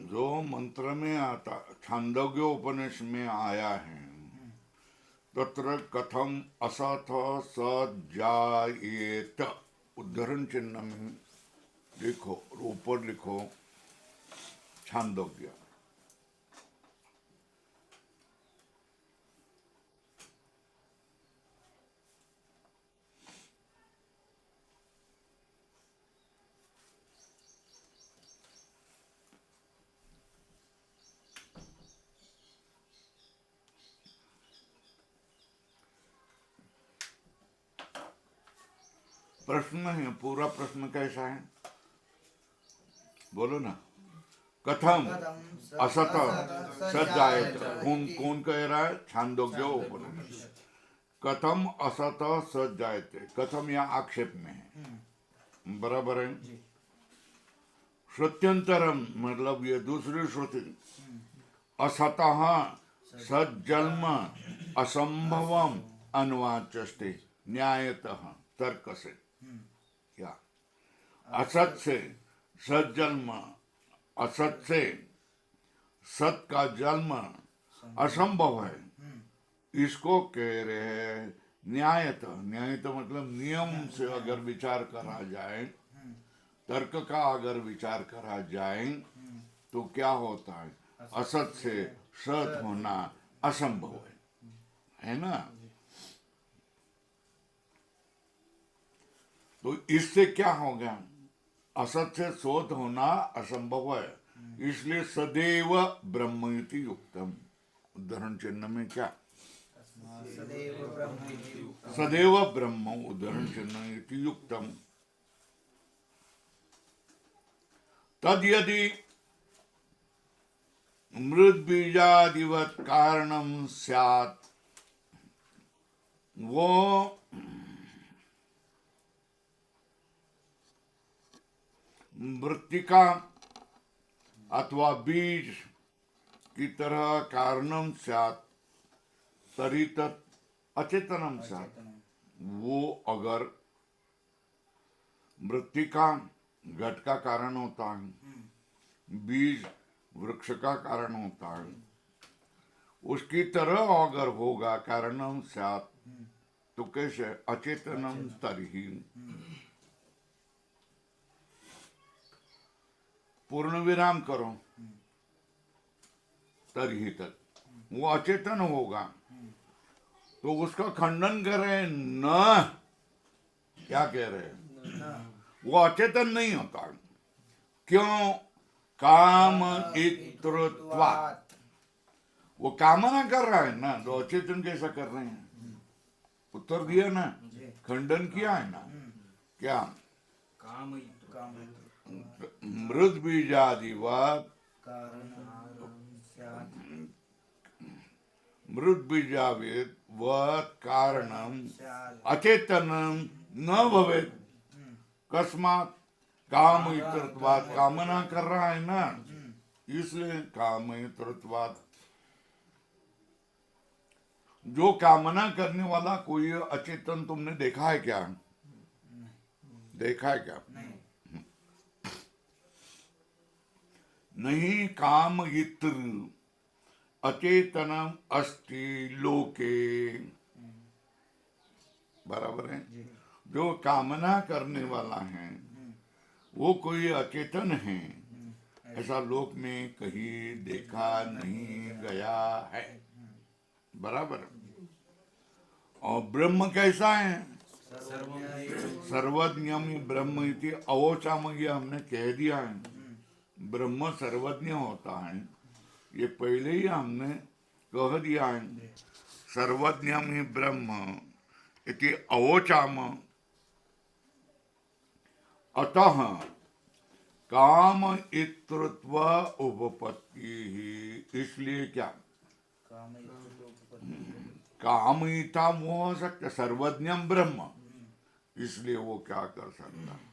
जो मंत्र में आता छांदोग्य उपनिषद में आया है, तत्र कथम असथ सज्जायेत, उद्धरण चिन्ह में लिखो, ऊपर लिखो छांदोग्य। प्रश्न है, पूरा प्रश्न कैसा है बोलो ना। कथम असत सज्जायत, कौन कौन कह रहा है? छांदोग्य उपनिषद। कथम असत सज्जायते, कथम या आक्षेप में है, बराबर है। श्रुत्यंतरम मतलब ये दूसरी श्रुति, असतः सज्जन्म असंभवम अनुवाच्यस्ते न्यायतः, तर्क से। क्या? असत से सज्जन्म, असत से सत का जन्म असंभव है, इसको कह रहे हैं न्यायतः। न्यायतः मतलब नियम से अगर विचार करा जाए, तर्क का अगर विचार करा जाए तो क्या होता है? असत से सत होना असंभव है ना। तो इससे क्या हो गया? असत से सोत होना असंभव है, इसलिए सदैव ब्रह्म इति युक्तम। उदाहरण चिन्ह में क्या? सदैव ब्रह्म, उदाहरण चिन्ह इति युक्तम। तद यदि मृद बीजादिवत कारणम स्यात्, वो मृत्तिका अथवा बीज की तरह कारणम स्यात्, तरी तत् अचेतनम स्यात्। वो अगर मृत्तिका घट का कारण होता है, बीज वृक्ष का कारण होता है, उसकी तरह अगर होगा कारणम स्यात्, तो कैसे? अचेतनम तर्हि। पूर्ण विराम करो, तर्हि तक वो अचेतन होगा, तो उसका खंडन कर रहे हैं न। क्या कह रहे हैं? वो अचेतन नहीं होता। क्यों? काम इत्रत्वात्, वो कामना कर रहा है ना, तो अचेतन कैसा कर रहे हैं? उत्तर दिया ना, खंडन किया है ना। क्या? मृद बीजादिवत, मृद बीजादिवत कारणम अचेतनम न भवेत्। कस्मात्? काम इत्रत्वात्, कामना कर रहा है ना, इसलिए काम इत्रत्वात्। जो कामना करने वाला कोई अचेतन तुमने देखा है क्या? देखा है क्या? नहीं। काम इत्र अचेतनम अस्ति लोके, बराबर है। जो कामना करने वाला है वो कोई अचेतन है, ऐसा लोक में कहीं देखा नहीं गया है, बराबर। और ब्रह्म कैसा है? सर्वज्ञ ब्रह्म इति अवोचाम, ये हमने कह दिया है। ब्रह्म सर्वज्ञ होता है, ये पहले ही हमने कह दिया है। सर्वज्ञ ब्रह्म इति अवोचाम, अतः काम इत्रत्व उपपत्ति ही। इसलिए क्या? कामयिता वो हो सकता, सर्वज्ञम ब्रह्म, इसलिए वो क्या कर सकता है?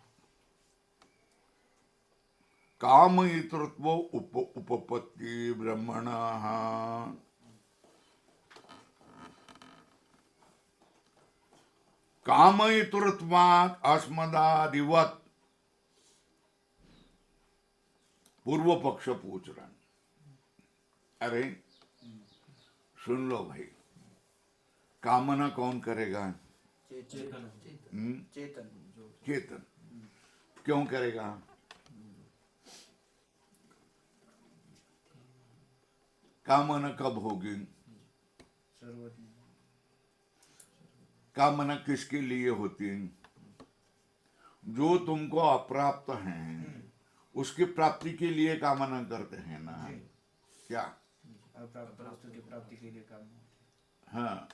कामयितृत्व उपपत्ति ब्रह्मण, कामयितृत्वात् अस्मदादिवत्, पूर्व पक्ष पूछ रहा है, अरे सुन लो भाई, कामना कौन करेगा? चेतन। चेतन। चेतन। क्यों करेगा? कामना कब होगी? कामना किसके लिए होती है? जो तुमको अप्राप्त है उसकी प्राप्ति के लिए कामना करते हैं ना? क्या? अप्राप्त वस्तु की प्राप्ति के लिए काम। हाँ।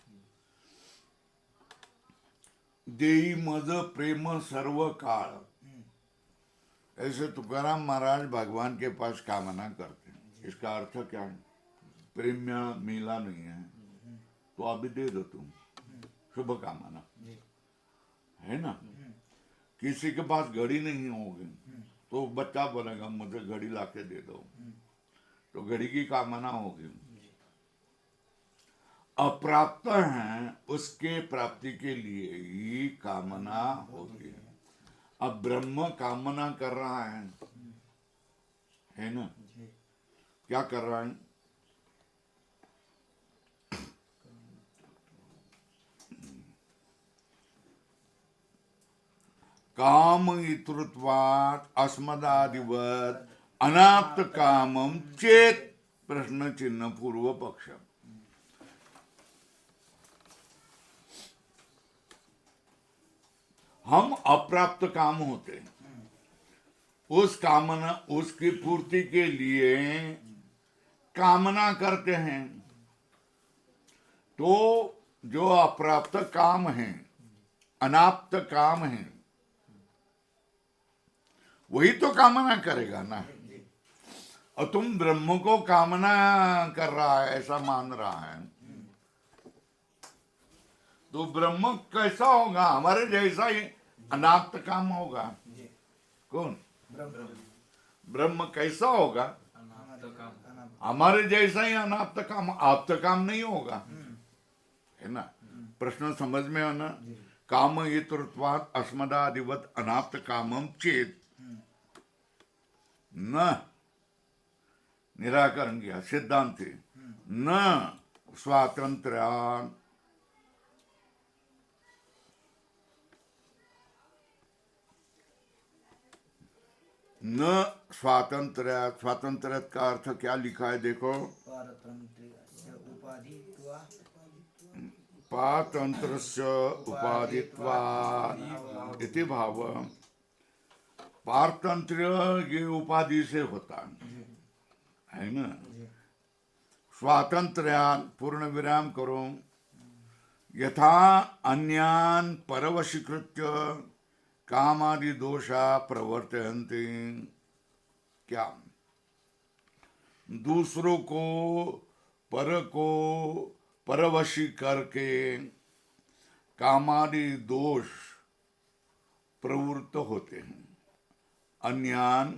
देई मद प्रेम सर्व काल, ऐसे तुकाराम महाराज भगवान के पास कामना करते हैं। इसका अर्थ क्या है? प्रेम में मिला नहीं है तो अभी दे दो तुम, शुभ कामना है ना। किसी के पास घड़ी नहीं होगी तो बच्चा बोलेगा मुझे घड़ी लाके दे दो, तो घड़ी की कामना होगी। अप्राप्त है उसके प्राप्ति के लिए ही कामना होती है। अब ब्रह्म कामना कर रहा है ना? क्या कर रहा है? काम इतृत्वात् अस्मदादिवत अनाप्त कामम चेत, प्रश्न चिन्ह पूर्व पक्ष। हम अप्राप्त काम होते हैं, उस कामना उसकी पूर्ति के लिए कामना करते हैं। तो जो अप्राप्त काम है, अनाप्त काम है, वही तो कामना करेगा ना। और तुम ब्रह्म को कामना कर रहा है ऐसा मान रहा है, तो ब्रह्म कैसा होगा? हमारे जैसा ही अनाप्त काम होगा। कौन? ब्रह्म कैसा होगा? हमारे जैसा ही अनाप्त काम, आप्त काम नहीं होगा, है ना। प्रश्न समझ में आना। काम इतृत्वात् अस्मदादिवत अनाप्त कामम चेत, न निराकरण किया सिद्धांत, न स्वातंत्र्यान, न स्वातंत्र्य। स्वातंत्र्य का अर्थ क्या लिखा है देखो? पातंत्रस्य उपाधित्वात् इति भाव। पारतंत्र ये उपाधि से होता है ना। स्वातंत्र्यान पूर्ण विराम करो, यथा अन्यान परवशीकृत्य कामादि दोषा प्रवर्तयन्ति। क्या? दूसरों को परवशी करके कामादि दोष प्रवृत्त होते हैं। अन्यान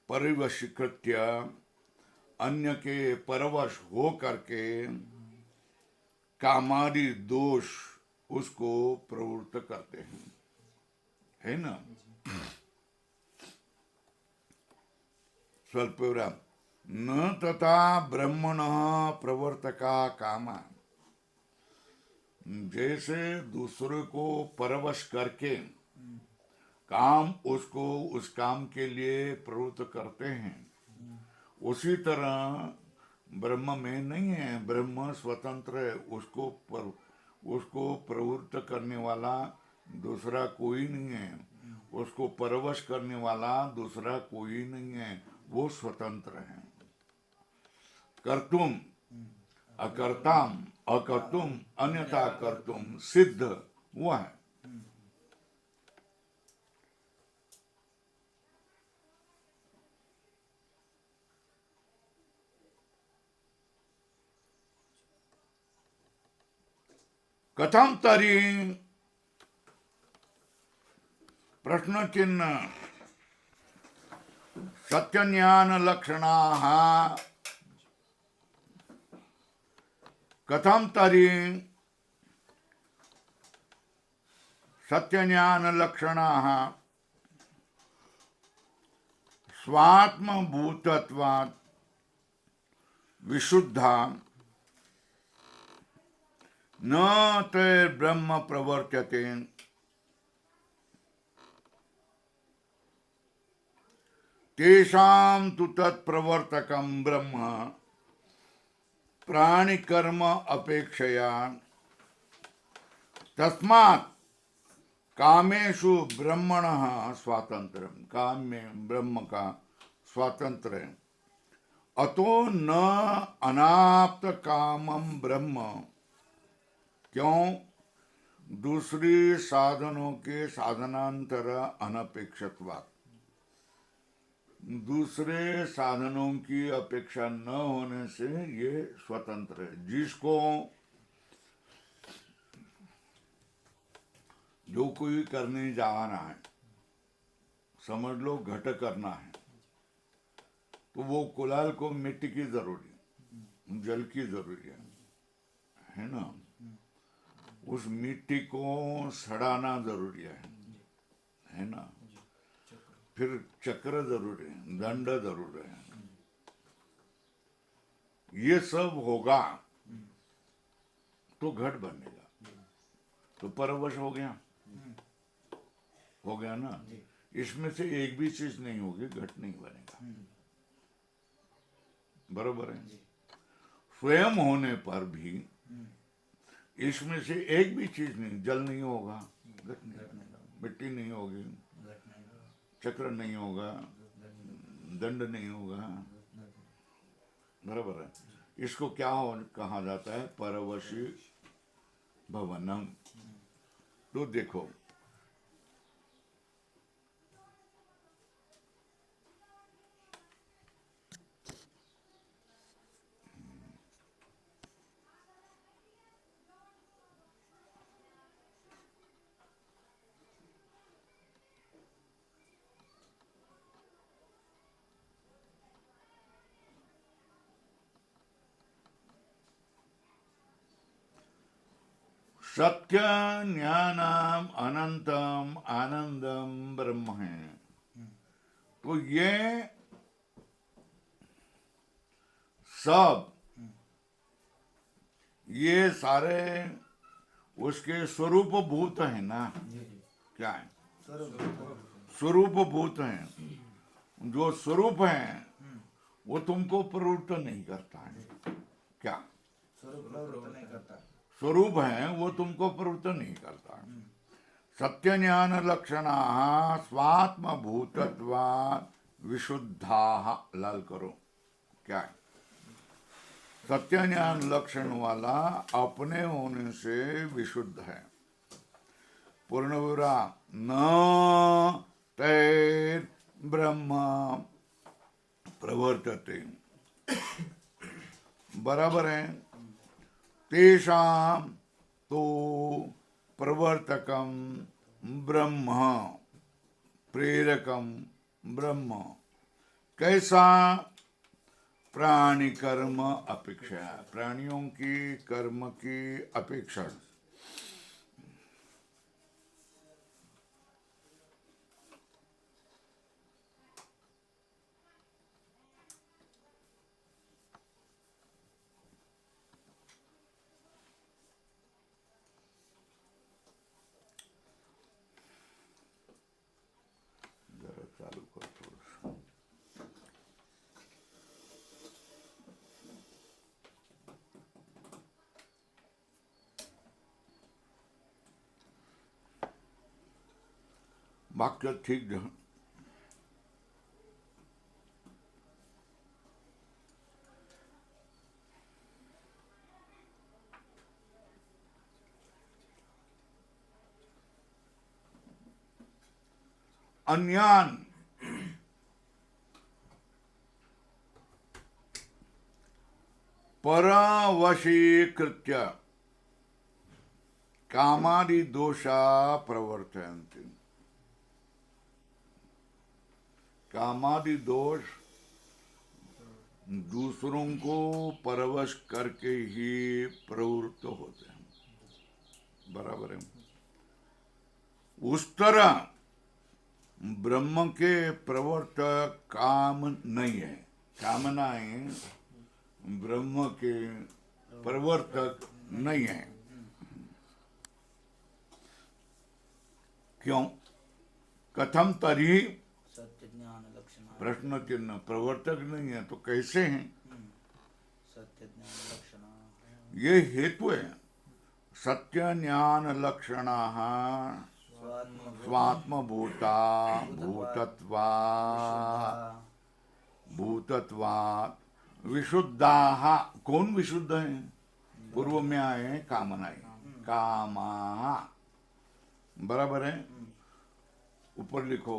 परिवशीकृत्य, अन्य के परवश हो करके कामादि दोष उसको प्रवृत्त करते हैं, है ना। स्वल्पविराम। न तथा ब्रह्मण प्रवर्तका कामा, जैसे दूसरे को परवश करके काम उसको उस काम के लिए प्रवृत्त करते हैं, उसी तरह ब्रह्म में नहीं है। ब्रह्म स्वतंत्र है, उसको प्रवृत्त करने वाला दूसरा कोई नहीं है, उसको परवश करने वाला दूसरा कोई नहीं है, वो स्वतंत्र है। कर्तुम अकर्ताम, अकर्तुम अन्यथा कर्तुम सिद्ध हुआ है। कथम तरी, प्रश्न चिन्ह, सत्य ज्ञान लक्षणा, कथम तरी सत्य ज्ञान लक्षणा स्वात्म भूतत्वात् विशुद्धा न ते ब्रह्म प्रवर्त्यते तेषां तु तत्प्रवर्तकं ब्रह्म प्राणिकर्म अपेक्षया तस्मात् कामेषु ब्रह्मणः स्वातंत्र्यं, काम में ब्रह्म का स्वातंत्र है। अतो न अनाप्त कामम ब्रह्म, क्यों? दूसरी साधनों के साधनांतर अनपेक्षत्वात्, दूसरे साधनों की अपेक्षा न होने से ये स्वतंत्र है। जिसको जो कोई करने जा रहा है, समझ लो घट करना है, तो वो कुलाल को मिट्टी की जरूरी है, जल की जरूरी है ना। उस मिट्टी को सड़ाना जरूरी है ना। फिर चक्र जरूरी है, दंड जरूरी है। ये सब होगा तो घट बनेगा, तो परवश हो गया ना। इसमें से एक भी चीज नहीं होगी, घट नहीं बनेगा। बरोबर है। स्वयं होने पर भी इसमें से एक भी चीज नहीं, जल नहीं होगा, घट नहीं होगा, मिट्टी नहीं होगी, चक्र नहीं होगा, दंड नहीं होगा। बराबर है। इसको क्या कहा जाता है? परवशी भवनम। तो देखो, सत्य ज्ञानम अनंतम आनंदम ब्रह्म है। तो ये सब, ये सारे उसके स्वरूप भूत है ना। क्या है? स्वरूप भूत हैं। जो स्वरूप है वो तुमको प्रवृत्त नहीं करता है। क्या स्वरूप है वो तुमको प्रवृत्त नहीं करता। सत्य ज्ञान लक्षणा स्वात्म भूतत्वा विशुद्धा। लाल करो, क्या है? सत्य ज्ञान लक्षण वाला अपने होने से विशुद्ध है। पूर्णविरा न तैर ब्रह्म प्रवर्तते। बराबर है। तेषां तो प्रवर्तकम ब्रह्म, प्रेरकम ब्रह्म। कैसा? प्राणी कर्म अपेक्षा, प्राणियों की कर्म की अपेक्षा। जरा चालू कर थोड़ा। वाक्य ठीक ढंग अन्यान परवशीकृत्य कामादि दोषा प्रवर्तयन्ति। कामादि दोष दूसरों को परवश करके ही प्रवृत्त होते हैं। बराबर है। उस तरह ब्रह्म के प्रवर्तक काम नहीं है। कामनाएं ब्रह्म के प्रवर्तक नहीं है। क्यों? कथम तरी? सत्य ज्ञान लक्षण। प्रश्न चिन्ह। प्रवर्तक नहीं है तो कैसे हैं? सत्य ज्ञान लक्षण। ये हेतु है। सत्य ज्ञान लक्षण स्वात्मभूता भूतत्वा भूतत्वात् विशुद्धा। कौन विशुद्ध है? पूर्व में आए कामनाएं। कामा बराबर है। ऊपर लिखो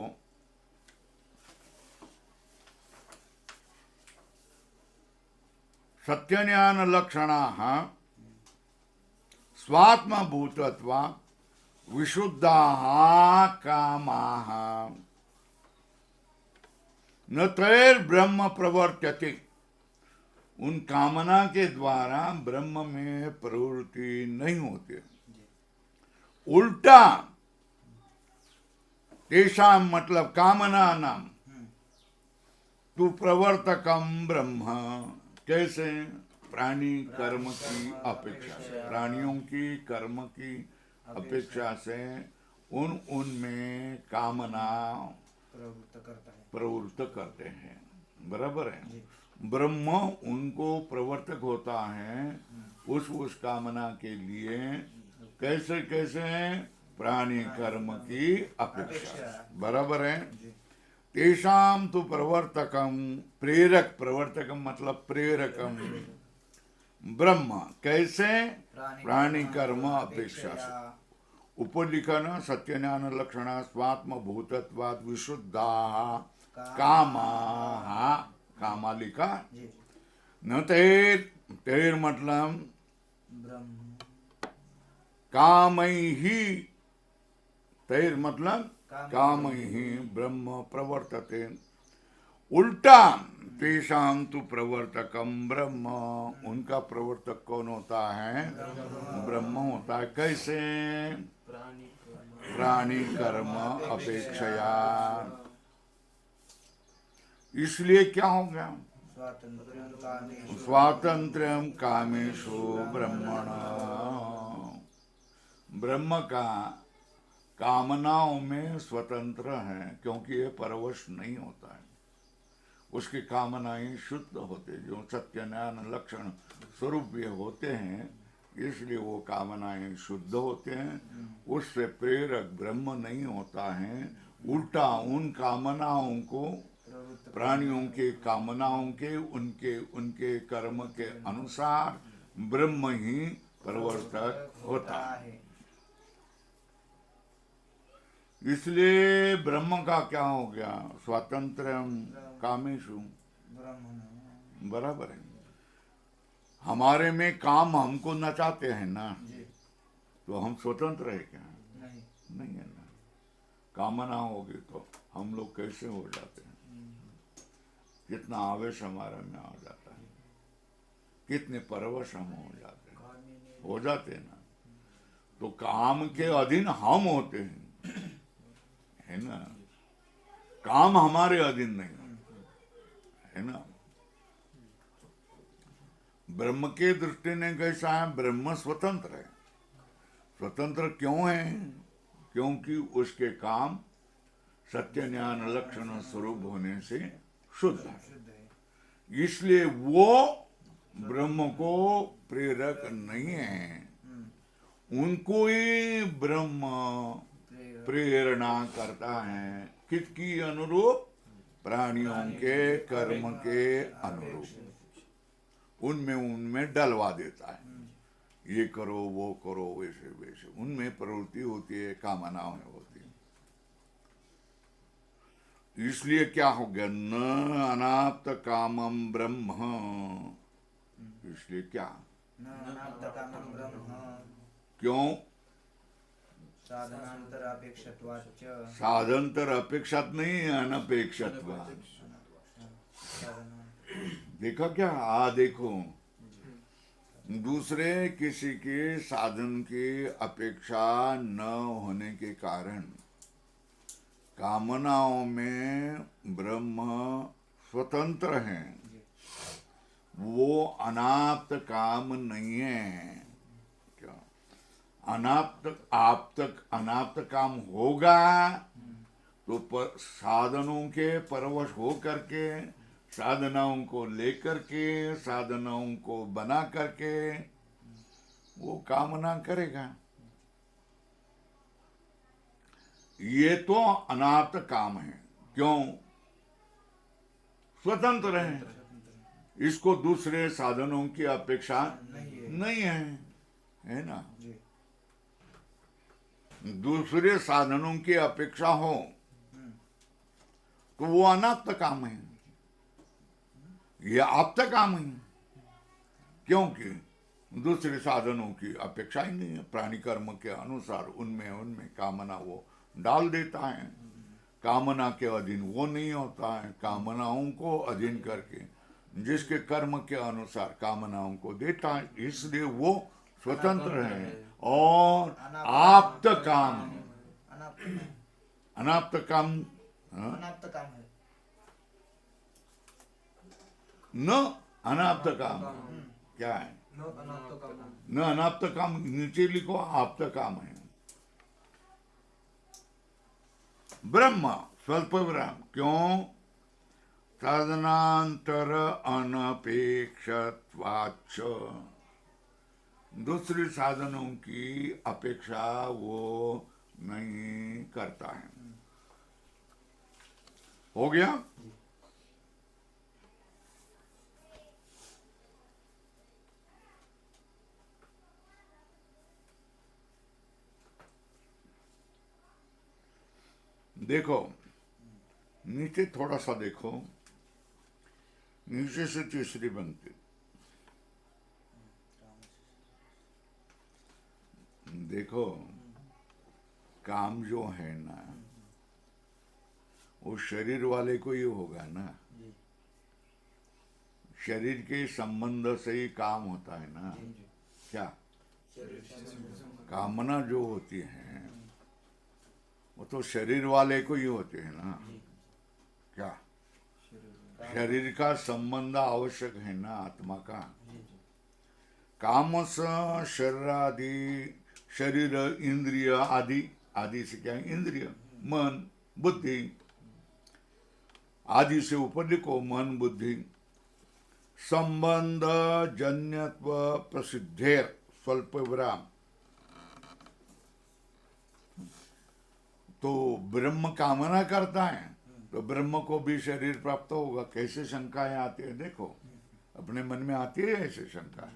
सत्य ज्ञान लक्षण स्वात्म भूतत्वा विशुद्धा कामा न तैर ब्रह्म प्रवर्त्यते। उन कामना के द्वारा ब्रह्म में प्रवृत्ति नहीं होती। उल्टा तेषाम मतलब कामना नाम तु प्रवर्तकम ब्रह्म। कैसे? प्राणी कर्म की अपेक्षा, प्राणियों की कर्म की अपेक्षा से उनमें कामना प्रवृत्त करते हैं। बराबर है। ब्रह्म उनको प्रवर्तक होता है उस कामना के लिए। कैसे कैसे? प्राणी कर्म की अपेक्षा। बराबर है। तेषाम तो प्रवर्तकम प्रेरक। प्रवर्तकम मतलब प्रेरकम ब्रह्म। कैसे? प्राणी कर्म अपेक्षा से। ऊपर लिखा ना सत्य ज्ञान लक्षण स्वात्म भूतत्वात् विशुद्धा कामा। कामा लिखा न। तेर मतलब काम ही। तैर मतलब काम ही ब्रह्म प्रवर्तते। उल्टा तेषाम तु प्रवर्तकम ब्रह्म। उनका प्रवर्तक कौन होता है? ब्रह्म होता है। कैसे? प्राणी कर्म अपेक्षया। इसलिए क्या हो गया? स्वातंत्र्यम कामेषु ब्रह्मण। ब्रह्म का कामनाओं में स्वतंत्र है क्योंकि ये परवश नहीं होता है। उसकी कामनाएं शुद्ध होते जो सत्य ज्ञान लक्षण स्वरूप ये होते हैं, इसलिए वो कामनाएं शुद्ध होते हैं। उससे प्रेरक ब्रह्म नहीं होता है। उल्टा उन कामनाओं को, प्राणियों के कामनाओं के, उनके उनके कर्म के अनुसार ब्रह्म ही प्रवर्तक होता है। इसलिए ब्रह्म का क्या हो गया? स्वातंत्र कामेशु। बराबर है। हमारे में काम हमको नचाते हैं ना, तो हम स्वतंत्र है क्या? नहीं है ना। कामना होगी तो हम लोग कैसे हो जाते हैं? कितना आवेश हमारे में आ जाता है, कितने परवश हम हो जाते हैं ना। तो काम के अधीन हम होते हैं, है ना। काम हमारे अधीन नहीं है ना। ब्रह्म के दृष्टि ने कैसा है? ब्रह्म स्वतंत्र है। स्वतंत्र क्यों है? क्योंकि उसके काम सत्य ज्ञान लक्षण स्वरूप होने से शुद्ध है। इसलिए वो ब्रह्म को प्रेरक नहीं है। उनको ही ब्रह्म प्रेरणा करता है। किसकी अनुरूप? प्राणियों के कर्म के अनुरूप। उनमें डलवा देता है। ये करो वो करो वैसे वैसे उनमें प्रवृत्ति होती है, कामनाओं में होती है। इसलिए क्या हो गया? न अनाप्त कामम ब्रह्म। इसलिए क्या? क्यों? साधनांतर अपेक्षत्वाच्च। साधनतर अपेक्षात नहीं, अनपेक्षत्वा। देखा क्या? देखो दूसरे किसी के साधन की अपेक्षा न होने के कारण कामनाओं में ब्रह्म स्वतंत्र है, वो अनाप्त काम नहीं है। क्या अनाप्त काम होगा तो साधनों के परवश हो करके, साधनाओं को लेकर के, साधनाओं को बना करके वो कामना करेगा। ये तो अनाप्त काम है। क्यों? स्वतंत्र है, इसको दूसरे साधनों की अपेक्षा नहीं है ना। दूसरे साधनों की अपेक्षा हो तो वो अनाप्त काम है, ये आप्त काम है। क्योंकि दूसरे साधनों की अपेक्षा ही नहीं है। प्राणी कर्म के अनुसार उनमें कामना वो डाल देता है, कामना के अधीन वो नहीं होता है। कामनाओं को अधीन करके जिसके कर्म के अनुसार कामनाओं को देता है, इसलिए वो स्वतंत्र है। और आप्त काम, अनाप्त काम, अनाप्त काम है न अनाप्त काम क्या है? न अनाप्त काम, नीचे लिखो आप्त काम है। ब्रह्म स्वल्प विराम, क्यों? साधनांतर अनपेक्षत्वाच्च, दूसरे साधनों की अपेक्षा वो नहीं करता है। हो गया? देखो नीचे थोड़ा सा देखो, नीचे से तीसरी पंक्ति देखो। काम जो है ना वो शरीर वाले को ही होगा ना। शरीर के संबंध से ही काम होता है ना। क्या कामना जो होती है वो तो शरीर वाले को ही होते हैं ना। क्या शरीर का संबंध आवश्यक है ना आत्मा का। काम शरीर आदि, शरीर इंद्रिय आदि, आदि से क्या है? इंद्रिय, मन, बुद्धि, आदि से ऊपर लिखो मन बुद्धि। संबंध जन्यत्व प्रसिद्धेर स्वल्प विराम, तो ब्रह्म कामना करता है तो ब्रह्म को भी शरीर प्राप्त होगा। कैसे शंकाएं आती है? देखो अपने मन में आती है ऐसे शंका?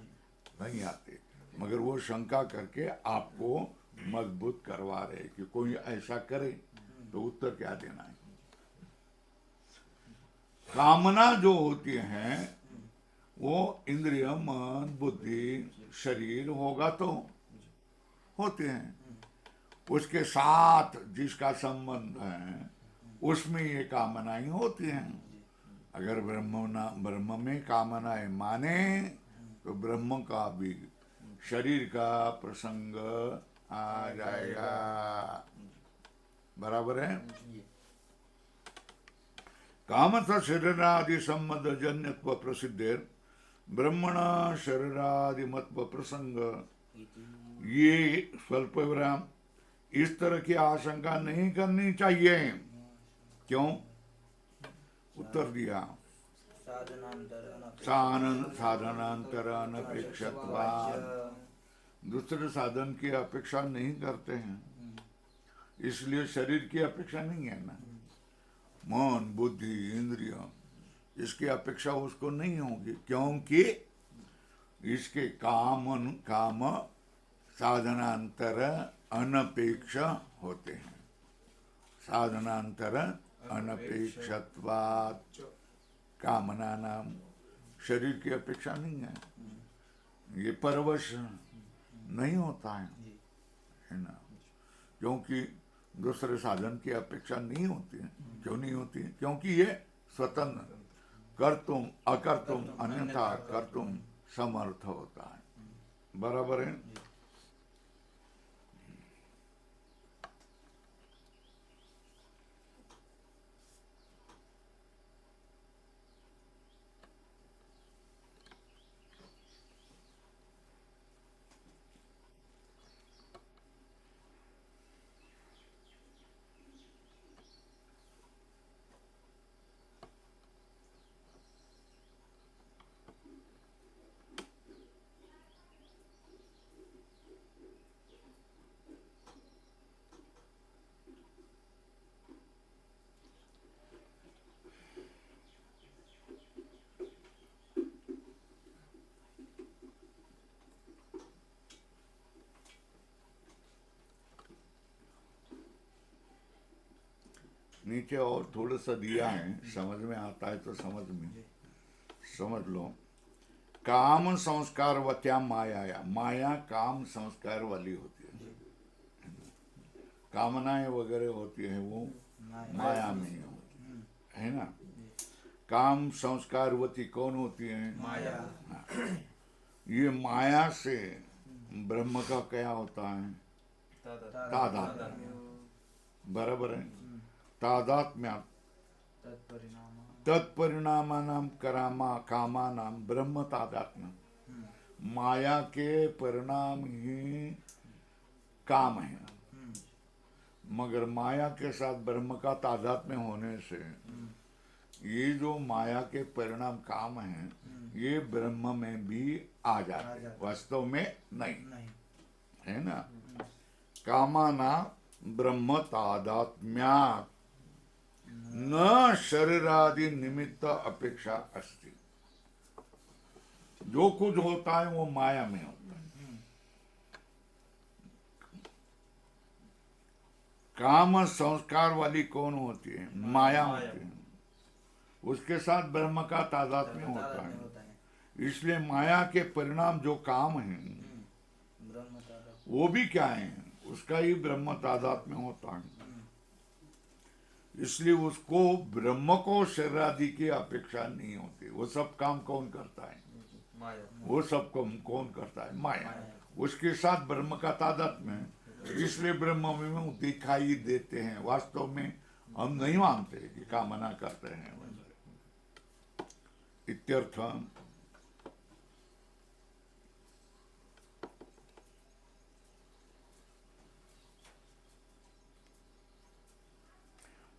नहीं आती, मगर वो शंका करके आपको मजबूत करवा रहे कि कोई ऐसा करे तो उत्तर क्या देना है। कामना जो होती है वो इंद्रिय, मन, बुद्धि, शरीर होगा तो होते हैं। उसके साथ जिसका संबंध है उसमें ये कामनाएं होती हैं। अगर ब्रह्म में कामनाएं माने तो ब्रह्म का भी शरीर का प्रसंग आ जाएगा। बराबर है? कामथ शरीरादि संबंध जन्यत्व प्रसिद्धेर ब्रह्मणा शरीरादि मत्व प्रसंग, ये स्वल्प विराम, इस तरह की आशंका नहीं करनी चाहिए। क्यों? उत्तर दिया साधनांतर अनपेक्षत्वात्, दूसरे साधन की अपेक्षा नहीं करते हैं, इसलिए शरीर की अपेक्षा नहीं है ना। मन, बुद्धि, इंद्रिय, इसकी अपेक्षा उसको नहीं होगी, क्योंकि इसके काम साधनांतर अनपेक्ष होते हैं। साधनांतर अनपेक्षत्वात्, कामना नाम शरीर की अपेक्षा नहीं है, ये परवश नहीं होता है ना। क्योंकि दूसरे साधन की अपेक्षा नहीं होती है। क्यों नहीं होती है? क्योंकि ये स्वतंत्र कर्तुम अकर्तुम अन्यथा कर्तुम समर्थ होता है। बराबर है? नीचे और थोड़ा सा दिया है, समझ में आता है तो समझ लो। काम संस्कारवत्या माया, माया काम संस्कार वाली होती है। कामनाएं वगैरह होती है वो माया में होती है ना। काम संस्कारवती कौन होती है? माया। ये माया से ब्रह्म का क्या होता है? तादात्म्य। बराबर है। तादात्म्य तत्परिणामानाम कामानाम ब्रह्म तादात्म्य। माया के परिणाम ही काम है, मगर माया के साथ ब्रह्म का तादात्म्य होने से ये जो माया के परिणाम काम हैं ये ब्रह्म में भी आ जाते, वास्तव में नहीं, है ना। कामाना ब्रह्म तादात्म्यात् न शरीरादि निमित्त अपेक्षा अस्ति। जो कुछ होता है वो माया में होता है। काम संस्कार वाली कौन होती है? माया होती है। उसके साथ ब्रह्म का तादात्म्य होता है। इसलिए माया के परिणाम जो काम हैं वो भी क्या है? उसका ही ब्रह्म तादात्म्य होता है। इसलिए उसको ब्रह्म को शरीर आदि की अपेक्षा नहीं होती। वो सब काम कौन करता है? वो सब कौन करता है? माया। उसके साथ ब्रह्म का तादात्म्य है, इसलिए ब्रह्म में दिखाई देते हैं। वास्तव में हम नहीं मानते कि कामना करते हैं इत्यर्थ।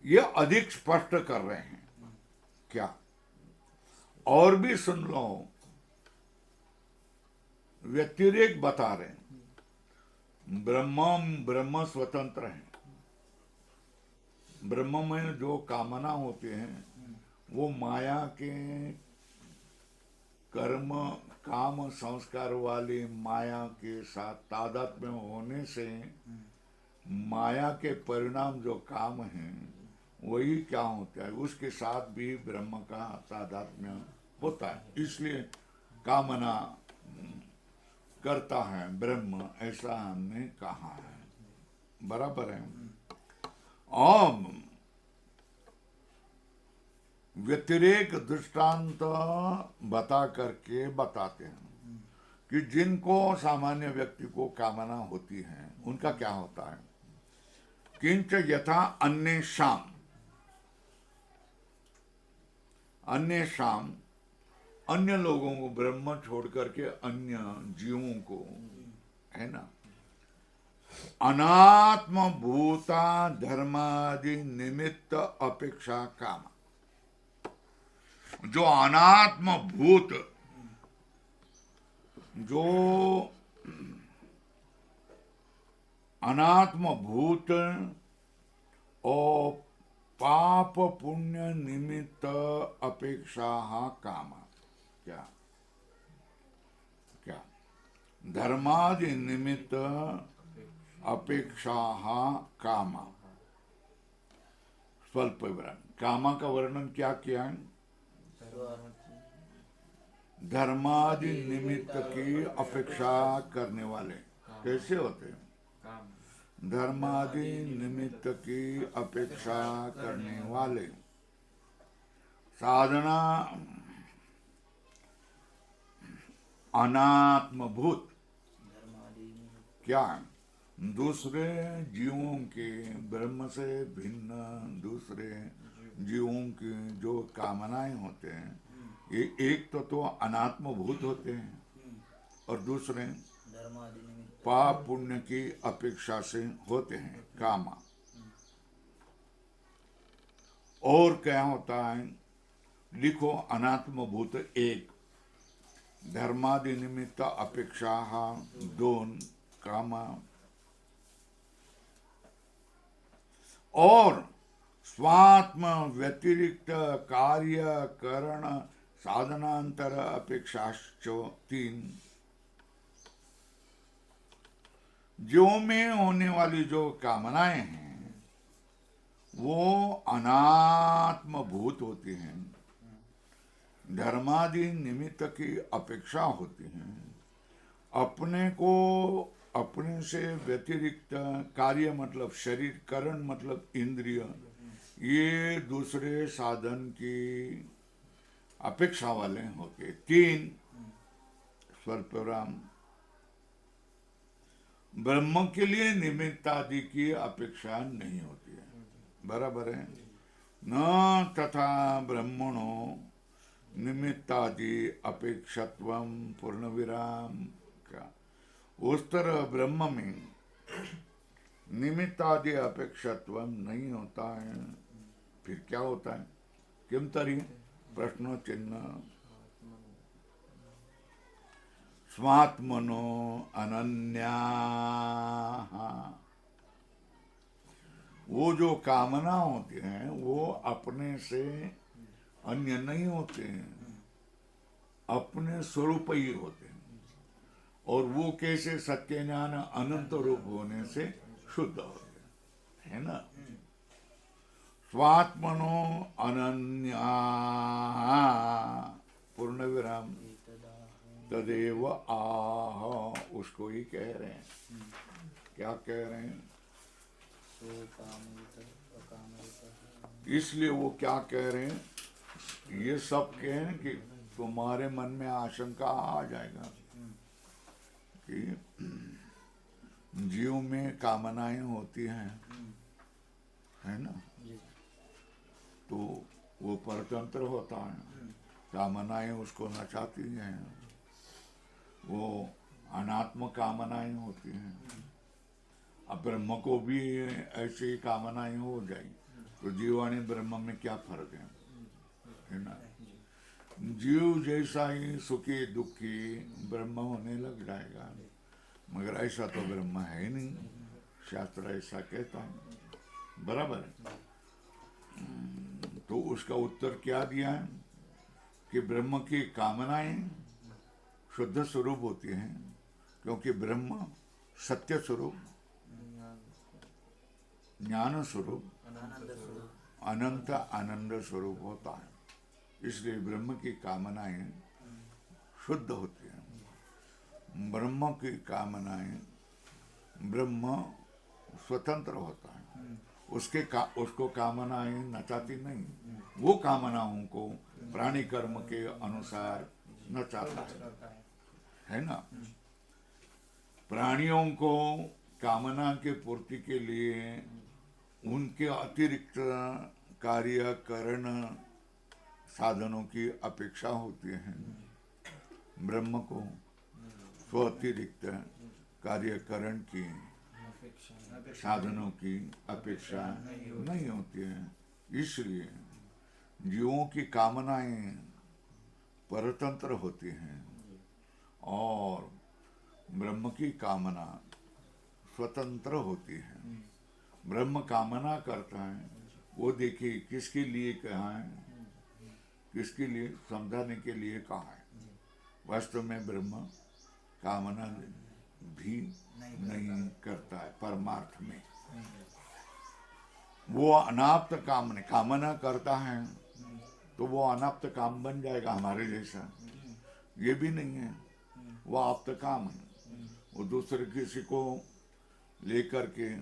ये अधिक स्पष्ट कर रहे हैं क्या? और भी सुन लो, व्यतिरेक बता रहे हैं। ब्रह्म स्वतंत्र है। ब्रह्म में जो कामना होती है वो माया के कर्म काम संस्कार वाली माया के साथ तादात्म्य होने से माया के परिणाम जो काम हैं वही क्या होता है? उसके साथ भी ब्रह्म का तादात्म्य होता है। इसलिए कामना करता है ब्रह्म, ऐसा हमने कहा है। बराबर है। और व्यतिरेक दृष्टांत बता करके बताते हैं कि जिनको सामान्य व्यक्ति को कामना होती है उनका क्या होता है। किंच यथा अन्य शाम अन्य लोगों को, ब्रह्म छोड़ करके अन्य जीवों को, है ना, अनात्म भूता धर्मादि निमित्त अपेक्षा काम। जो अनात्म भूत, जो अनात्म भूत और पाप पुण्य निमित्त अपेक्षा काम। क्या क्या? धर्मादि निमित्त अपेक्षा काम। स्वल्प वर्णन। कामा का वर्णन क्या किया है? धर्मादि निमित्त की अपेक्षा करने वाले कैसे होते हैं? धर्मादि निमित्त की अपेक्षा करने वाले। साधना अनात्मभूत क्या? दूसरे जीवों के, ब्रह्म से भिन्न दूसरे जीवों की जो कामनाएं होते हैं ये एक तो अनात्मभूत होते हैं और दूसरे पाप पुण्य की अपेक्षा से होते हैं कामा। और क्या होता है? लिखो, अनात्मभूत एक, धर्मादि निमित्त अपेक्षा दोन कामा, और स्वात्म व्यतिरिक्त कार्य करण साधनांतर अपेक्षाश्च तीन। जो में होने वाली जो कामनाएं हैं वो अनात्म भूत होती हैं, धर्मादि निमित्त की अपेक्षा होती हैं, अपने को अपने से व्यतिरिक्त कार्य मतलब शरीर, करण मतलब इंद्रिय, ये दूसरे साधन की अपेक्षा वाले होते। तीन स्वल्पराम, ब्रह्म के लिए निमित्त आदि की अपेक्षा नहीं होती है, बराबर है न। तथा ब्रह्मणो निमित्तादि अपेक्षत्वम पूर्ण विराम, क्या उस तरह ब्रह्म में निमित्तादि अपेक्षत्वम नहीं होता है। फिर क्या होता है? किम तरी प्रश्न चिन्ह स्वात्मनो अनन्या, वो जो कामना होती हैं वो अपने से अन्य नहीं होते हैं, अपने स्वरूप ही होते हैं। और वो कैसे? सत्य ज्ञान अनंत रूप होने से शुद्ध होते हैं, है ना। स्वात्मनो अनन्या पूर्ण विराम तदेव आह, उसको ही कह रहे हैं। क्या कह रहे हैं? इसलिए वो क्या कह रहे हैं? ये सब कहें कि तुम्हारे मन में आशंका आ जाएगा कि जीव में कामनाएं होती हैं, है ना। तो वो परतंत्र होता है, कामनाएं उसको नचाती हैं, वो अनात्म कामनाएं होती हैं। अब ब्रह्म को भी ऐसी ही कामनाएं हो जाएगी तो जीवाणी ब्रह्म में क्या फर्क है ना। जीव जैसा ही सुखी दुखी ब्रह्म होने लग जाएगा, मगर ऐसा तो ब्रह्म है ही नहीं, शास्त्र ऐसा कहता है, बराबर है। तो उसका उत्तर क्या दिया है कि ब्रह्म की कामनाएं शुद्ध स्वरूप होती हैं, क्योंकि ब्रह्म सत्य स्वरूप, ज्ञान स्वरूप, अनंत आनंद स्वरूप होता है। इसलिए ब्रह्म की कामनाएं शुद्ध होती हैं। ब्रह्म की कामनाएं, ब्रह्म स्वतंत्र होता है, उसको कामनाएं नचाती नहीं, वो कामनाओं को प्राणी कर्म के अनुसार नचाता है ना। प्राणियों को कामना के पूर्ति के लिए उनके अतिरिक्त कार्य करण साधनों की अपेक्षा होती है। ब्रह्म को स्वतिरिक्त कार्यकरण की साधनों की अपेक्षा नहीं होती है। इसलिए जीवों की कामनाएं परतंत्र होती हैं और ब्रह्म की कामना स्वतंत्र होती है। ब्रह्म कामना करता है, वो देखिए किसके लिए कहा है, किसके लिए समझाने के लिए कहा है। वास्तव में ब्रह्म कामना भी नहीं करता है परमार्थ में। वो अनाप्त कामना करता है तो वो अनाप्त काम बन जाएगा हमारे जैसा, ये भी नहीं है। वो आप्त काम है, वो दूसरे किसी को लेकर के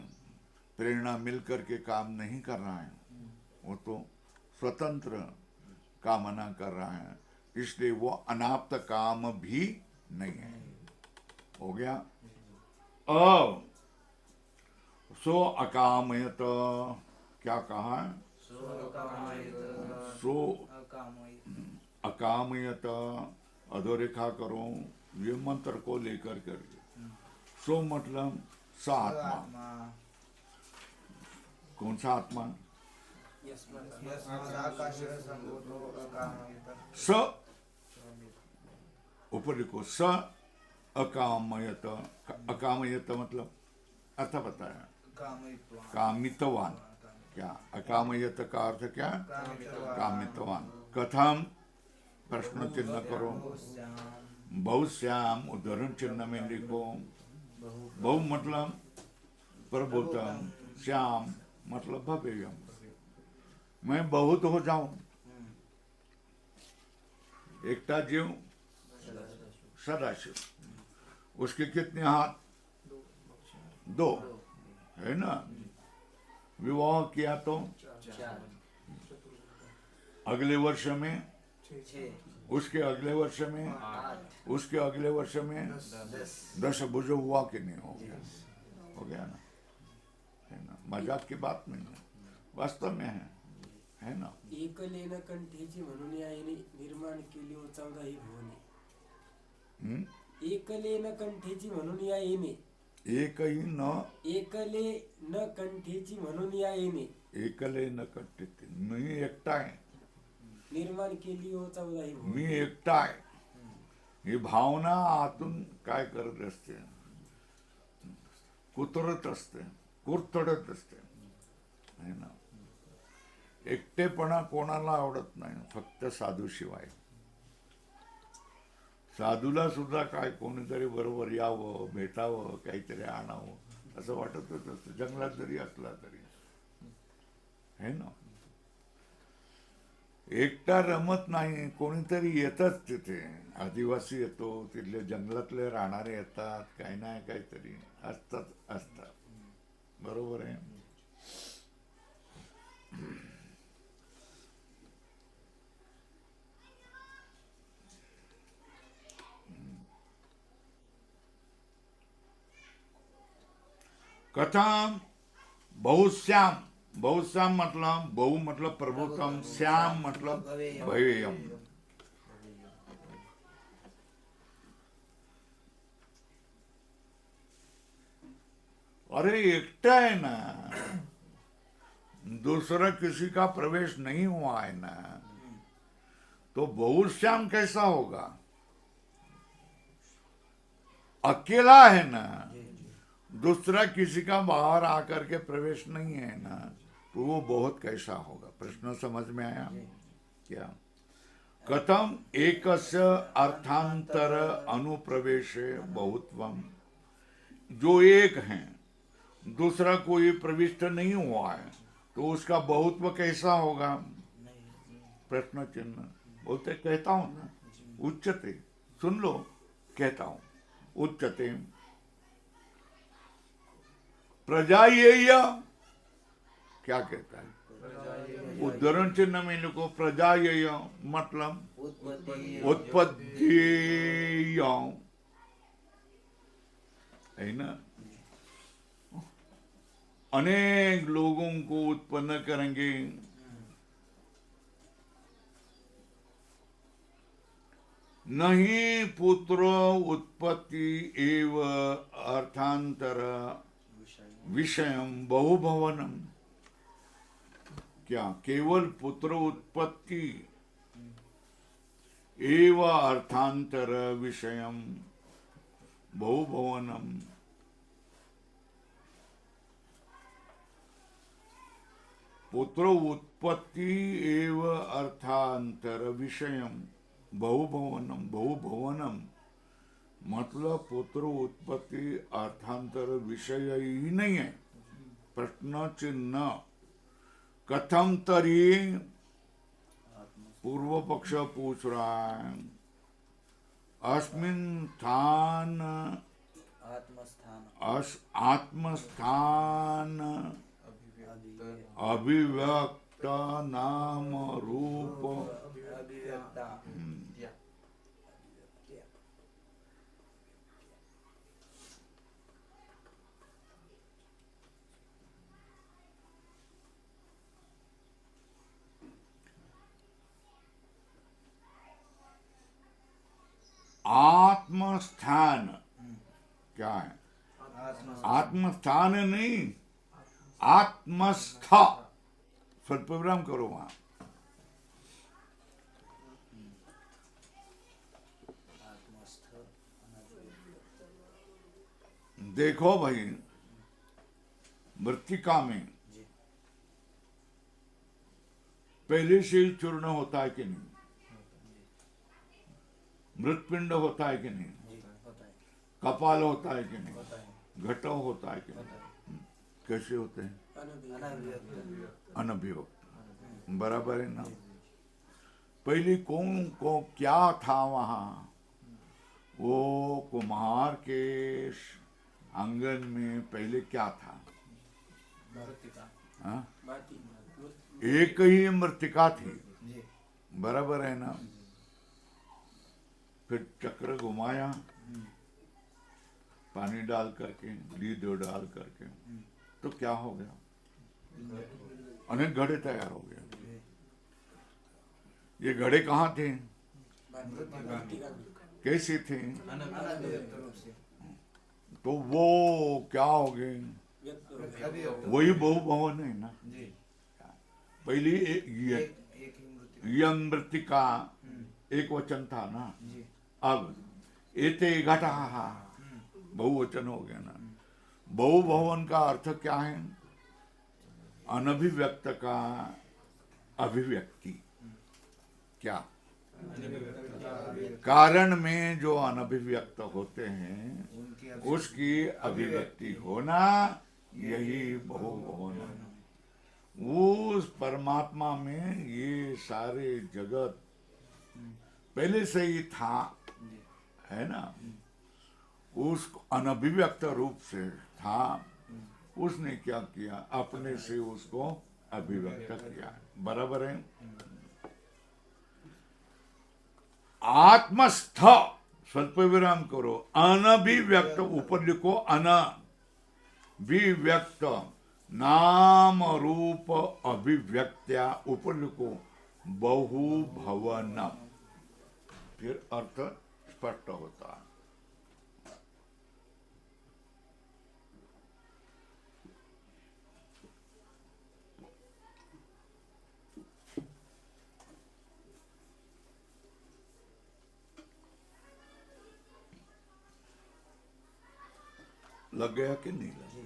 प्रेरणा मिल कर के काम नहीं कर रहा है, वो तो स्वतंत्र कामना कर रहा है। इसलिए वो अनाप्त काम भी नहीं है। हो गया। सो अकामयत, क्या कहा है? सो अकामयत, अधोरेखा करो ये मंत्र को लेकर करके। सो मतलब स आत्मा, कौन सा आत्मा? स, ऊपर लिखो स अकामयत। अकामयत मतलब अर्थ बताया, कामितवान। क्या अकामयत का अर्थ क्या? कामितवान। कथम, प्रश्न चिन्ह करो। बहुश्याम, उदाहरण चिन्ह में लिखो। बहु मतलब प्रभुतम, श्याम मतलब भव्यम, मैं बहुत हो जाऊं, एकता जीव सदाशिव, उसके कितने हाथ? दो, है ना? विवाह किया तो अगले वर्ष में, उसके अगले वर्ष में, उसके अगले वर्ष में 10 भुज हुआ कि नहीं हो गया? हो गया ना, है ना? मजाक की बात नहीं है, वास्तव में है ना? एकलेन कंठेची म्हणून याने निर्माण केली व 14 ही भुवने. एकलेन कंठेची म्हणून या येणे, एकही न एकले न कंठेची म्हणून या येणे एकले न कट्टे, मी एकटा आहे, निर्माण केली व 14 ही भुवने. मी एकटा आहे, ही भावना आतून काय करत असते? कुतरत असते, कुरतडत असते, है ना? एकटेपणा कोणाला आवडत नाही, फक्त साधू शिवाय. साधूला सुद्धा काय कोणीतरी बरोबर यावं, भेटावं, काहीतरी आणावं असं वाटतच असतं, जंगलात जरी असला तरी, है ना? एकटा रमत नाही, कोणीतरी येतच तिथे. आदिवासी येतो, तिथले जंगलातले राहणारे येतात, काही नाही काहीतरी असतात. बरोबर आहे. कथम बहुश्याम, बहुश्याम मतलब बहु मतलब प्रभुतम, श्याम मतलब भवेयम. अरे एकटा है ना, दूसरा किसी का प्रवेश नहीं हुआ है ना, तो बहुश्याम कैसा होगा? अकेला है ना, दूसरा किसी का बाहर आकर के प्रवेश नहीं है ना, तो वो बहुत कैसा होगा? प्रश्न समझ में आया क्या? कथम एकस्य अर्थांतर अनुप्रवेशे बहुत्वम, जो एक है दूसरा कोई प्रविष्ट नहीं हुआ है, तो उसका बहुत्व कैसा होगा? प्रश्न चिन्ह. बोलते कहता हूं ना, उच्चते, सुन लो, कहता हूं, उच्चते प्रजायेय, क्या कहता है? उद्धरण चिन्ह में लिखो प्रजायेय मतलब उत्पत्ति, है ना? अनेक लोगों को उत्पन्न करेंगे. नहीं पुत्र उत्पत्ति एव अर्थांतर विषयम बहुभवनम. क्या केवल पुत्र उत्पत्ति एव अर्थांतर विषयम बहुभवनम. पुत्र उत्पत्ति एव अर्थांतर विषयम बहुभवनम. बहुभवनम मतलब पुत्र उत्पत्ति अर्थांतर विषय ही नहीं है. प्रश्न चिन्ह. कथम तरी, पूर्व पक्ष पूछ रहा है, अस्मिन स्थान आत्मस्थान अभिव्यक्त नाम रूप आत्मस्थान. क्या है? आत्मस्थान नहीं, आत्मस्थ. स्वल्पविराम करो वहां. देखो भाई, मृतिका में पहले से ही चूर्ण होता है कि नहीं? मृतपिंड होता है कि नहीं? कपाल होता है कि नहीं? घट होता है कि नहीं? कैसे होते हैं? अनभिव्यक्त. बराबर है ना। पहले कौन को क्या था वहां, वो कुम्हार के आंगन में पहले क्या था? हाँ? माटी एक ही मृतिका थी, जी बराबर है ना। फिर चक्र घुमाया, पानी डाल करके, लीद डाल करके, तो क्या हो गया? अनेक घड़े तैयार हो गए। ये घड़े कहाँ थे, माटी का कैसे थे? अनभिव्यक्त रूप से तो वो क्या हो गए? व्यक्त हो गया। अभिव्यक्त वही बहु भवन है ना। जी पहली एक एक ही मृत्यु यह मृतिका एक वचन था ना, जी अब एते घटा बहुवचन हो गया ना। बहुभवन का अर्थ क्या है? अनभिव्यक्त का अभिव्यक्ति। क्या? कारण में जो अनभिव्यक्त होते हैं उनकी उसकी अभिव्यक्ति होना, यही बहुभवन है। उस परमात्मा में ये सारे जगत पहले से ही था, है ना। उस अनभिव्यक्त रूप से था, उसने क्या किया? अपने से उसको अभिव्यक्त किया, बराबर है। आत्मस्थ, स्वल्प विराम करो, अनभिव्यक्त, ऊपर लिखो अनभिव्यक्त, नाम रूप अभिव्यक्त्या, ऊपर लिखो बहुभवन, फिर अर्थ स्पष्ट होता है। लग गया कि नहीं लग गया?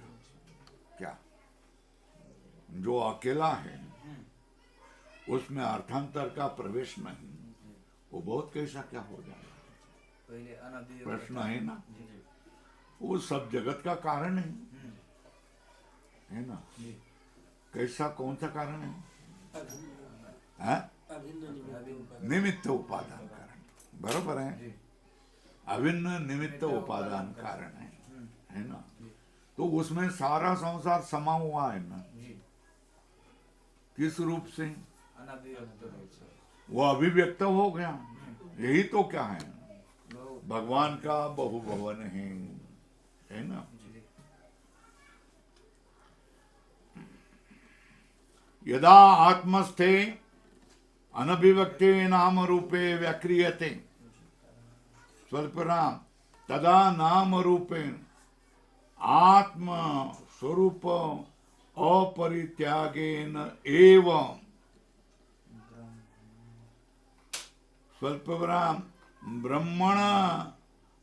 क्या? जो अकेला है उसमें अर्थांतर का प्रवेश नहीं, वो बहुत कैसा क्या हो जाएगा? पहले अनभिव्यक्त प्रश्न है ना। जी वो सब जगत का कारण है ना। कैसा, कौन सा कारण है? हैं? अभिन्न निमित्त उपादान कारण, बरोबर है। अभिन्न निमित्त उपादान कारण है ना। तो उसमें सारा संसार समा हुआ है ना। जी किस रूप से? अनभिव्यक्त रूप से वो अभिव्यक्त हो गया। यही तो क्या है? बहु भगवान का बहुभवन है ना। जी यदा आत्मस्थे अनभिव्यक्ते नाम रूपे व्याक्रियते, स्वल्पराम, तदा नाम रूपेण आत्म स्वरूप अपरित्यागेन एवं, स्वल्पविराम, ब्रह्मण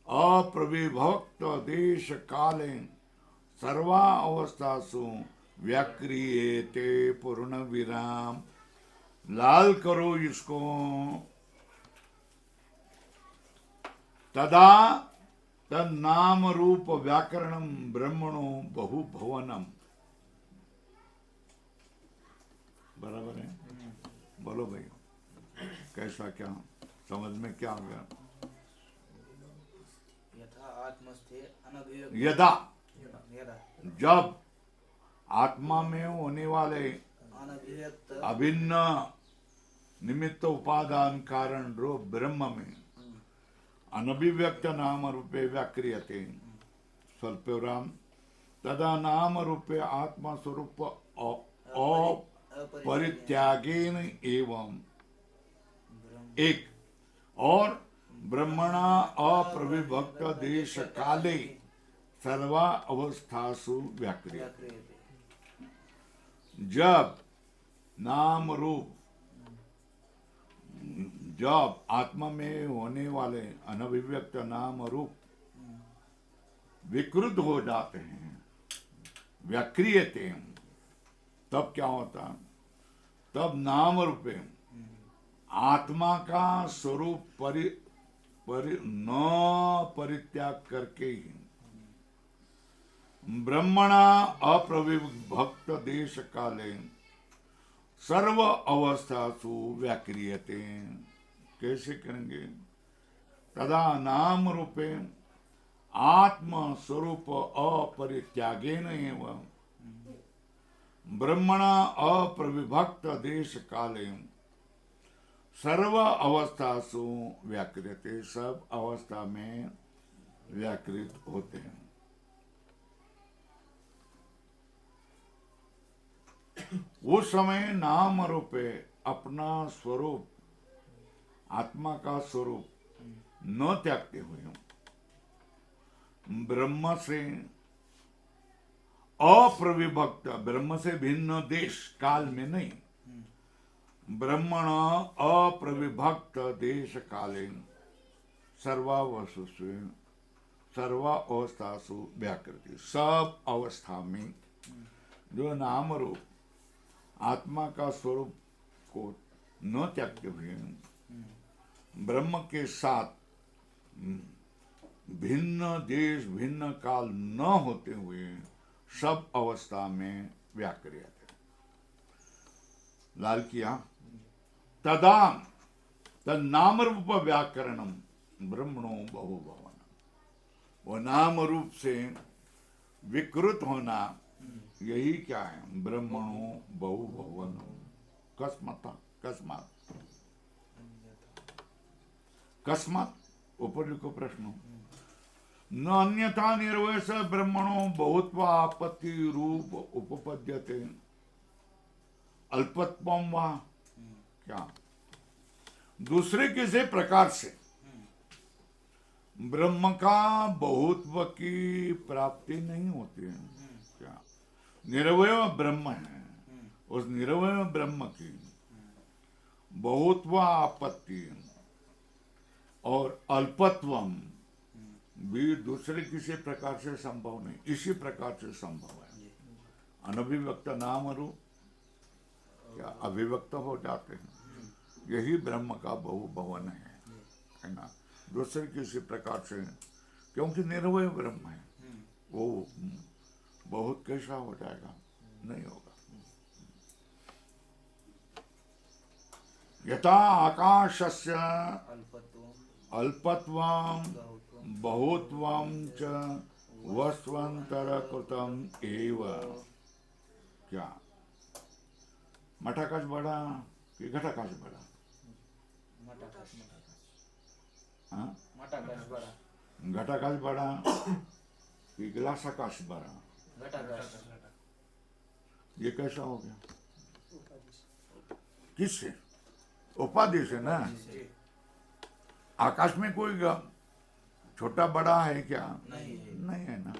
अप्रविभक्त देश काले सर्वा अवस्थासु व्याक्रियेते, पूर्ण विराम। लाल करो इसको। तदा तद नाम रूप व्याकरणम ब्रह्मणो बहुभवनम, बराबर है। बोलो भाई, कैसा, क्या समझ में क्या आ गया? यथा आत्मस्थे अनभिव्यक्त यदा, यदा जब आत्मा में होने वाले अनभिव्यक्त अभिन्न निमित्त उपादान कारण रूप ब्रह्म में अनभिव्यक्त नाम रूपे व्याक्रियते, स्वल्पविराम, तदा नाम रूपे आत्मा स्वरूप अपरित्यागेन एवं, एक और ब्रह्मणा अप्रविभक्त देश काले सर्वा अवस्थासु व्याक्रियते। जब नाम रूप, जब आत्मा में होने वाले अनभिव्यक्त नाम रूप विकृत हो जाते हैं, व्याक्रियते, तब क्या होता? तब नाम रूपे आत्मा का स्वरूप न परित्याग करके ही ब्रह्मणा अप्रविभक्त देश काले सर्व अवस्थासु व्याक्रियते। कैसे करेंगे? तदा नाम रूपे आत्म स्वरूप अपरित्यागेन एवं ब्रह्मणा अप्रविभक्त देश काले सर्व अवस्थासु व्याकृत, सब अवस्था में व्याकृत होते हैं। उस समय नाम रूपे अपना स्वरूप, आत्मा का स्वरूप न त्यागते हुए ब्रह्म से अप्रविभक्त, ब्रह्म से भिन्न देश काल में नहीं, ब्रह्मण अप्रविभक्त देश काले सर्वावस्थु सर्वावस्थासु व्याकृति, सब अवस्था में जो नाम रूप आत्मा का स्वरूप को न त्यागते हुए ब्रह्म के साथ भिन्न देश भिन्न काल न होते हुए सब अवस्था में व्याकृत। लाल किया तदा तन्नाम रूप व्याकरणम ब्रह्मणो बहुभवन, वो नाम रूप से विकृत होना यही क्या है? ब्रह्मणो बहुभवन। कस्मात कस्मात ऊपर लिखो प्रश्न। न अन्यथा निर्वयस ब्रह्मणो बहुत्वा आपत्ति रूप उपपद्यते अल्पत्वम वा, क्या दूसरे किसी प्रकार से ब्रह्म का बहुत्व की प्राप्ति नहीं होती है? क्या निरवय ब्रह्म है, उस निरवय ब्रह्म की बहुत्व आपत्ति और अल्पत्वम भी दूसरे किसी प्रकार से संभव नहीं, इसी प्रकार से संभव है। अनभिव्यक्त नाम रूप क्या अभिव्यक्त हो जाते हैं, यही ब्रह्म का बहुभवन है ना, दूसरे किसी प्रकार से, क्योंकि निर्वय ब्रह्म है, वो बहुत कैसा हो जाएगा? नहीं होगा। यथा आकाशस्य अल्पत्वं बहुत्वं च वस्त्वंतरकृतम् एव, क्या मठाकाश बड़ा कि घटाकाश बड़ा? हाँ? घटाकाश बड़ा कि गिलासाकाश बड़ा? ये कैसा हो गया? किससे? उपाधि से ना। आकाश में कोई छोटा बड़ा है क्या? नहीं है ना।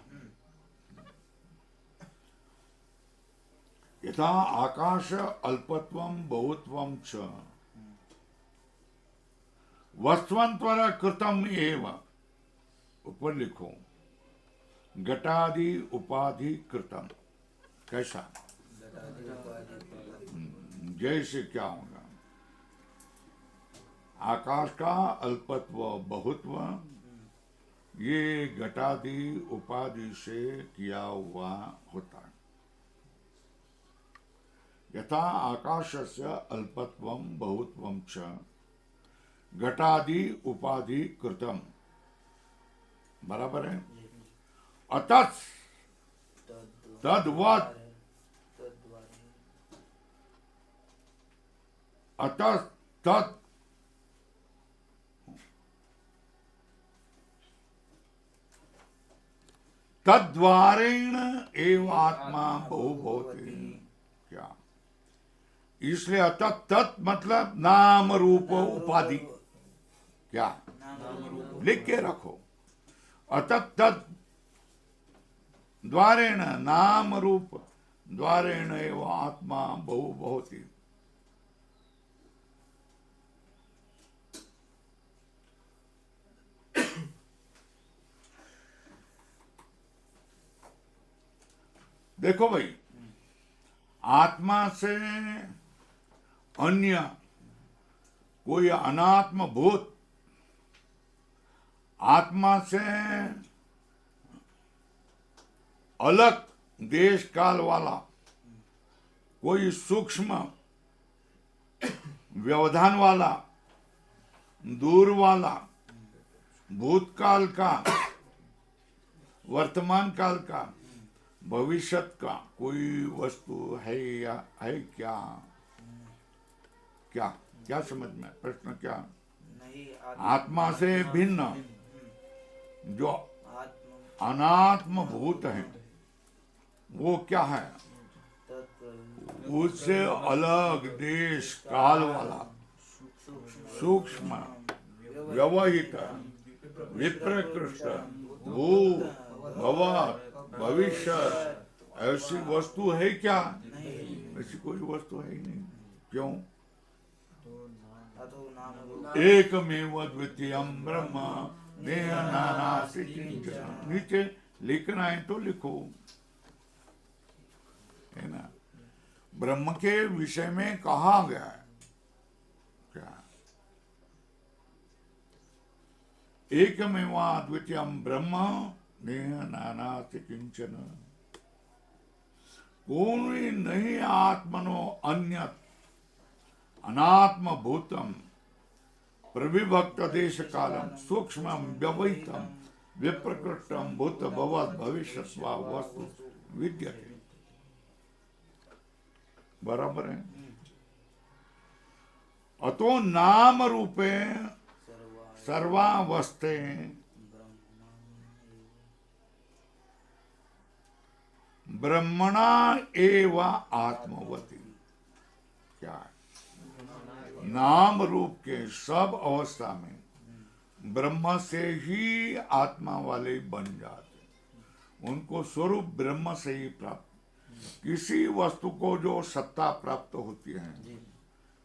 यथा आकाश अल्पत्वम बहुत्वम च वस्त्वंतर कृतम एव, ऊपर लिखो घटादि उपाधि कृतम। कैसा? जैसे क्या होगा? आकाश का अल्पत्व बहुत्व ये घटादि उपाधि से किया हुआ होता है। यथा आकाशस्य अल्पत्वम बहुत्वम च घटादि उपाधि कृतम, बराबर है। अतः तद्वत् अतः तत् तद्वारेण एव आत्मा बहुभवति, क्या इसलिए अतः तत् मतलब नाम रूप उपाधि, क्या लिख के रखो। अतः तत् द्वारेण नाम रूप द्वारेण एव आत्मा बहुभवति। देखो भाई, आत्मा से अन्य कोई अनात्म भूत, आत्मा से अलग देश काल वाला कोई सूक्ष्म व्यवधान वाला, दूर वाला, भूतकाल का, वर्तमान काल का, भविष्यत का कोई वस्तु है या है क्या? क्या क्या समझ में? प्रश्न क्या? नहीं आत्मा से भिन्न जो आत्म अनात्म भूत है वो क्या है? तत् उससे अलग देश काल वाला, सूक्ष्म, व्यवहित, विप्रकृष्ट, भूत, भवत, भविष्य, ऐसी वस्तु है क्या? ऐसी कोई वस्तु है ही नहीं। क्यों? अतो नाम रूप एकमेव द्वितीयम ब्रह्म देह नानास्ति किंचन। नीचे लिखना है तो लिखो, है ना? ब्रह्म के विषय में कहा गया है क्या? एकमेव द्वितीयम ब्रह्म देह नानास्ति किंचन। कोई नहीं आत्मनो अन्यत अनात्म भूतम प्रविभक्त देश कालम सूक्ष्म व्यवहितम विप्रकृष्टम भूत भवत भविष्य वस्तु विद्यते। बराबर है? अतो नाम रूपे सर्वावस्थे ब्रह्मणा एव आत्मवती। क्या है? नाम रूप के सब अवस्था में ब्रह्म से ही आत्मा वाले बन जाते, उनको स्वरूप ब्रह्म से ही प्राप्त। किसी वस्तु को जो सत्ता प्राप्त होती है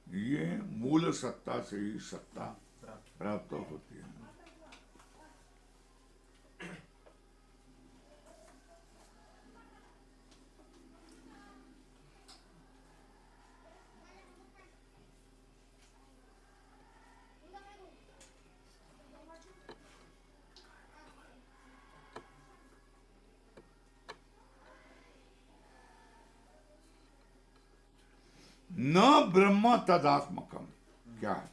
ये मूल सत्ता से ही सत्ता प्राप्त होती है। न ब्रह्म तदात्मकम। क्या है?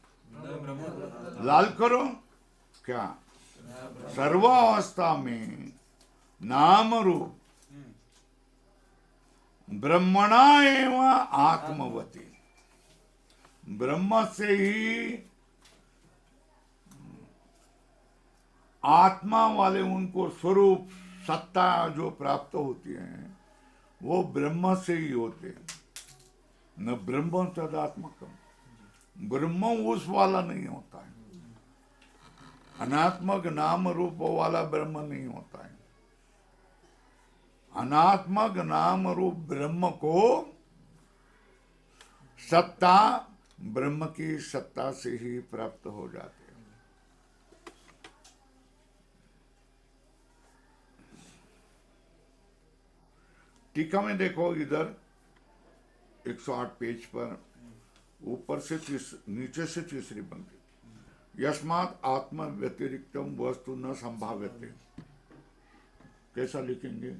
लाल करो। क्या? सर्वावस्था में नाम रूप ब्रह्मणा एवं आत्मवती, ब्रह्म से ही आत्मा वाले उनको स्वरूप सत्ता जो प्राप्त होती है वो ब्रह्म से ही होते हैं। न ब्रह्म तदात्मकम, ब्रह्म उस वाला नहीं होता है, अनात्मक नाम रूप वाला ब्रह्म नहीं होता है। अनात्मक नाम रूप ब्रह्म को सत्ता ब्रह्म की सत्ता से ही प्राप्त हो जाते हैं। टीका में देखो, इधर 108 पेज पर ऊपर से नीचे से तीसरी पंक्ति, यस्मात् आत्म व्यतिरिक्तम वस्तु न संभाव्यते। कैसा लिखेंगे?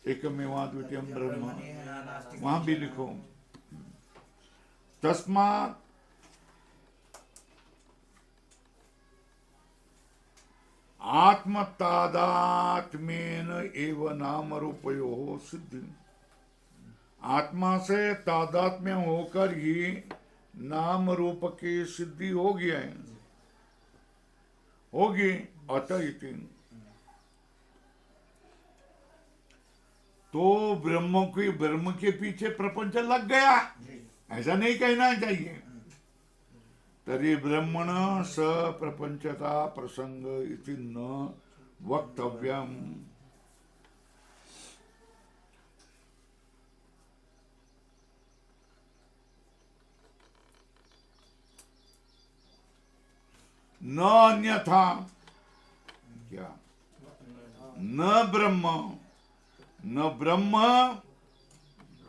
एकमेवाद्वितीयम ब्रह्म, वहां भी लिखो। तस्मात् आत्म तादात्म्येन एव नाम रूपयोः सिद्धि। आत्मा से तादात्म्य होकर ही नाम रूप की सिद्धि होगी अतः इति। तो ब्रह्म के पीछे प्रपंच लग गया, ऐसा नहीं कहना चाहिए। तरी ब्रह्मण स प्रपंचता प्रसंग इति न वक्तव्यम। न अन्यथा। क्या? न ब्रह्म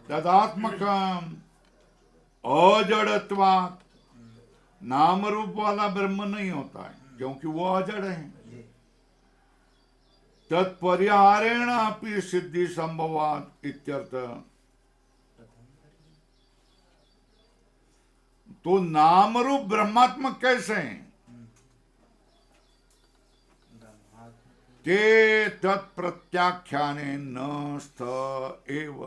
तदात्मकम अजड़त्वात्, नाम रूप वाला ब्रह्म नहीं होता है क्योंकि वो अजड़ है। तत्परिहारेण अपि सिद्धि संभवात् इत्यर्थ। तो नाम रूप ब्रह्मात्मक कैसे हैं? ब्रह्मात्म ते तत्प्रत्याख्याने न स्थ एव।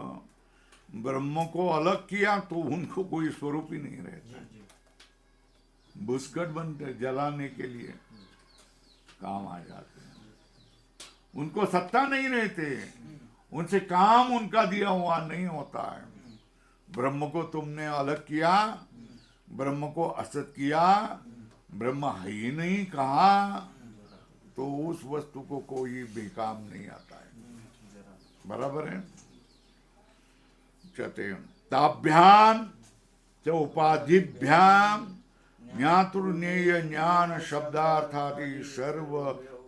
ब्रह्म को अलग किया तो उनको कोई स्वरूप ही नहीं रहता। बुस्कट बनते जलाने के लिए काम आ जाते हैं, उनको सत्ता नहीं रहते, उनसे काम उनका दिया हुआ नहीं होता है। ब्रह्म को तुमने अलग किया, ब्रह्म को असत किया, ब्रह्म है ही नहीं कहा, तो उस वस्तु को कोई बेकाम नहीं आता है। बराबर है। चते ताभ्याम च उपाधिभ्याम ज्ञातुर्नेय ज्ञान शब्दार्थादि सर्व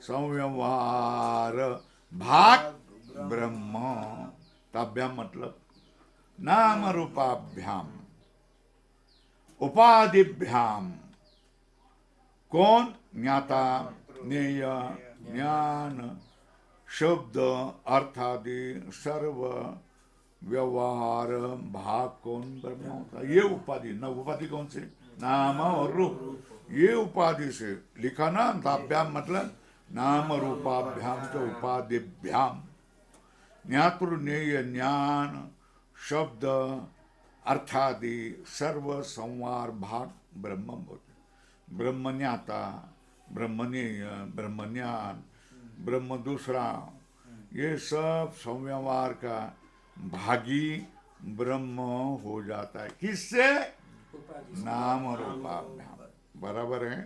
संव्यवहार भाग ब्रह्म। ताभ्याम मतलब नाम रूपाभ्याम, उपाधिभ्याम कौन? ज्ञाता ज्ञेय ज्ञान शब्द अर्थादि सर्व व्यवहार भाग कौन? ब्रह्म होता है। ये उपाधि न, उपाधि कौन से? नाम और रूप। ये उपाधि से लिखा ना, ताभ्याम मतलब नाम रूपाभ्याम तो उपाधिभ्याम ज्ञातुर्नेय ज्ञान शब्द अर्थादि सर्व संवार भाग ब्रह्म होते। ब्रह्म ज्ञाता, ब्रह्म ज्ञेय, ब्रह्म ज्ञान, ब्रह्म दूसरा, ये सब संव्यवहार का भागी ब्रह्म हो जाता है। किससे? उपाधि से। नाम और रूपाभ्याम। बराबर है।